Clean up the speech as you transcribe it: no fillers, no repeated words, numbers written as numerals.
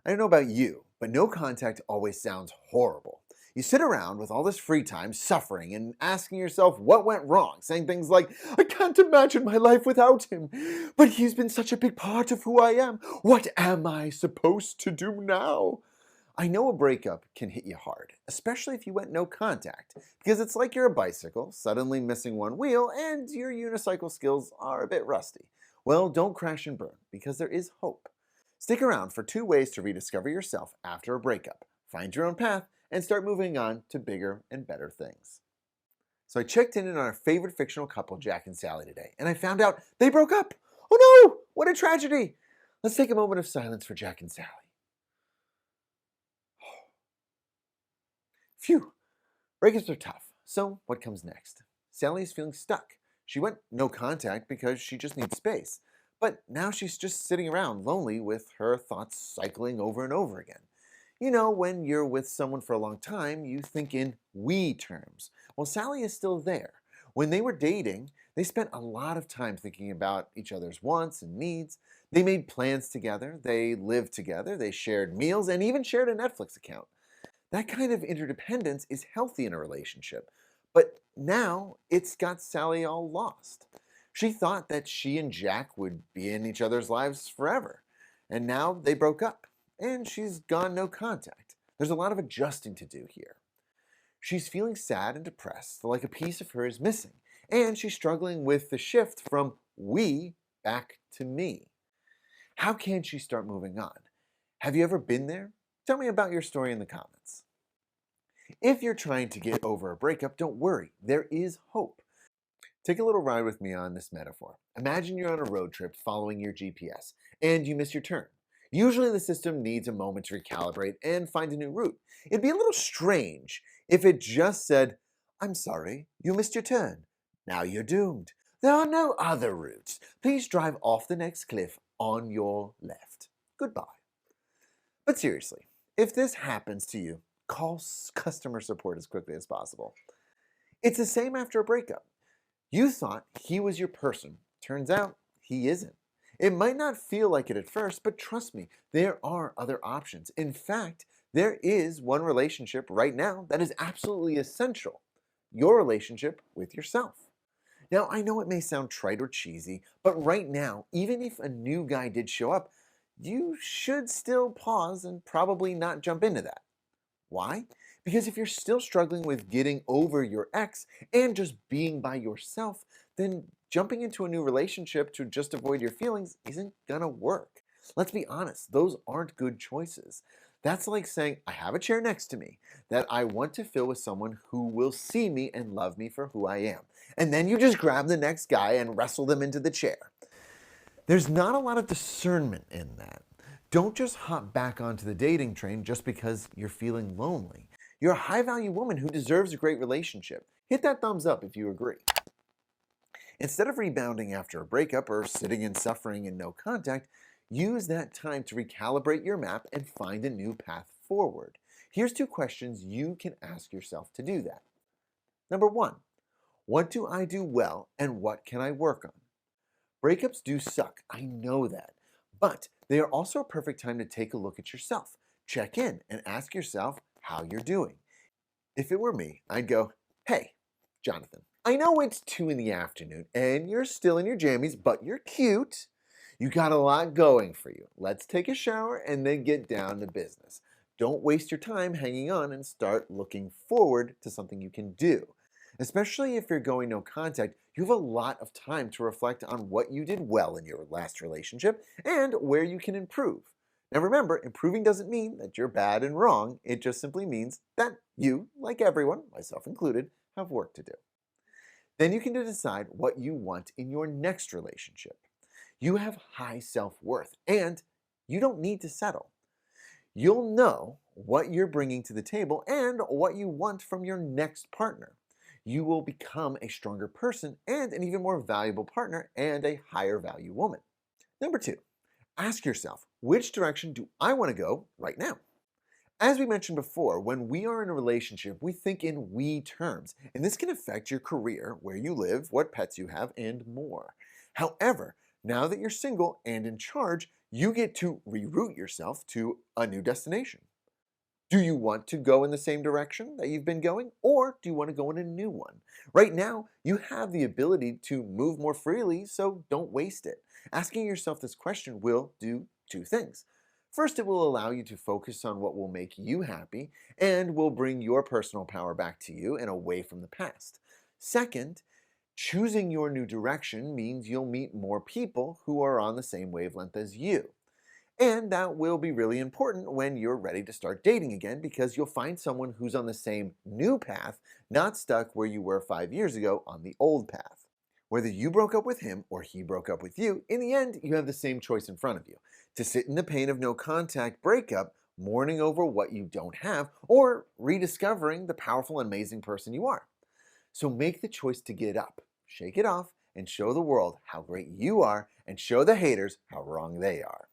I don't know about you, but no contact always sounds horrible. You sit around with all this free time suffering and asking yourself what went wrong, saying things like, I can't imagine my life without him, but he's been such a big part of who I am. What am I supposed to do now? I know a breakup can hit you hard, especially if you went no contact, because it's like you're a bicycle, suddenly missing one wheel, and your unicycle skills are a bit rusty. Well, don't crash and burn, because there is hope. Stick around for 2 ways to rediscover yourself after a breakup, find your own path, and start moving on to bigger and better things. So I checked in on our favorite fictional couple, Jack and Sally, today, and I found out they broke up. Oh no! What a tragedy! Let's take a moment of silence for Jack and Sally. Phew! Breakups are tough. So what comes next? Sally is feeling stuck. She went no contact because she just needs space. But now she's just sitting around lonely with her thoughts cycling over and over again. You know, when you're with someone for a long time, you think in we terms. Well, Sally is still there. When they were dating, they spent a lot of time thinking about each other's wants and needs. They made plans together, they lived together, they shared meals, and even shared a Netflix account. That kind of interdependence is healthy in a relationship. But now it's got Sally all lost. She thought that she and Jack would be in each other's lives forever. And now they broke up, and she's gone no contact. There's a lot of adjusting to do here. She's feeling sad and depressed, like a piece of her is missing. And she's struggling with the shift from we back to me. How can she start moving on? Have you ever been there? Tell me about your story in the comments. If you're trying to get over a breakup, don't worry, there is hope. Take a little ride with me on this metaphor. Imagine you're on a road trip following your GPS, and you miss your turn. Usually the system needs a moment to recalibrate and find a new route. It'd be a little strange if it just said, I'm sorry, you missed your turn. Now you're doomed. There are no other routes. Please drive off the next cliff on your left. Goodbye. But seriously, if this happens to you, call customer support as quickly as possible. It's the same after a breakup. You thought he was your person. Turns out he isn't. It might not feel like it at first, but trust me, there are other options. In fact, there is one relationship right now that is absolutely essential. Your relationship with yourself. Now, I know it may sound trite or cheesy, but right now, even if a new guy did show up, you should still pause and probably not jump into that. Why? Because if you're still struggling with getting over your ex and just being by yourself, then jumping into a new relationship to just avoid your feelings isn't gonna work. Let's be honest, those aren't good choices. That's like saying, I have a chair next to me that I want to fill with someone who will see me and love me for who I am. And then you just grab the next guy and wrestle them into the chair. There's not a lot of discernment in that. Don't just hop back onto the dating train just because you're feeling lonely. You're a high-value woman who deserves a great relationship. Hit that thumbs up if you agree. Instead of rebounding after a breakup or sitting in suffering and no contact, use that time to recalibrate your map and find a new path forward. Here's 2 questions you can ask yourself to do that. Number 1, what do I do well and what can I work on? Breakups do suck, I know that. But they are also a perfect time to take a look at yourself. Check in and ask yourself how you're doing. If it were me, I'd go, hey, Jonathan, I know it's 2 in the afternoon and you're still in your jammies, but you're cute. You got a lot going for you. Let's take a shower and then get down to business. Don't waste your time hanging on and start looking forward to something you can do. Especially if you're going no contact, you have a lot of time to reflect on what you did well in your last relationship and where you can improve. Now remember, improving doesn't mean that you're bad and wrong. It just simply means that you, like everyone, myself included, have work to do. Then you can decide what you want in your next relationship. You have high self-worth and you don't need to settle. You'll know what you're bringing to the table and what you want from your next partner. You will become a stronger person and an even more valuable partner and a higher value woman. Number 2, ask yourself, which direction do I want to go right now? As we mentioned before, when we are in a relationship, we think in we terms, and this can affect your career, where you live, what pets you have, and more. However, Now that you're single and in charge, you get to reroute yourself to a new destination. Do you want to go in the same direction that you've been going, or do you want to go in a new one? Right now, you have the ability to move more freely, so don't waste it. Asking yourself this question will do two things. First, it will allow you to focus on what will make you happy and will bring your personal power back to you and away from the past. Second, choosing your new direction means you'll meet more people who are on the same wavelength as you. And that will be really important when you're ready to start dating again because you'll find someone who's on the same new path, not stuck where you were 5 years ago on the old path. Whether you broke up with him or he broke up with you, in the end, you have the same choice in front of you to sit in the pain of no contact breakup, mourning over what you don't have, or rediscovering the powerful and amazing person you are. So make the choice to get up, shake it off, and show the world how great you are and show the haters how wrong they are.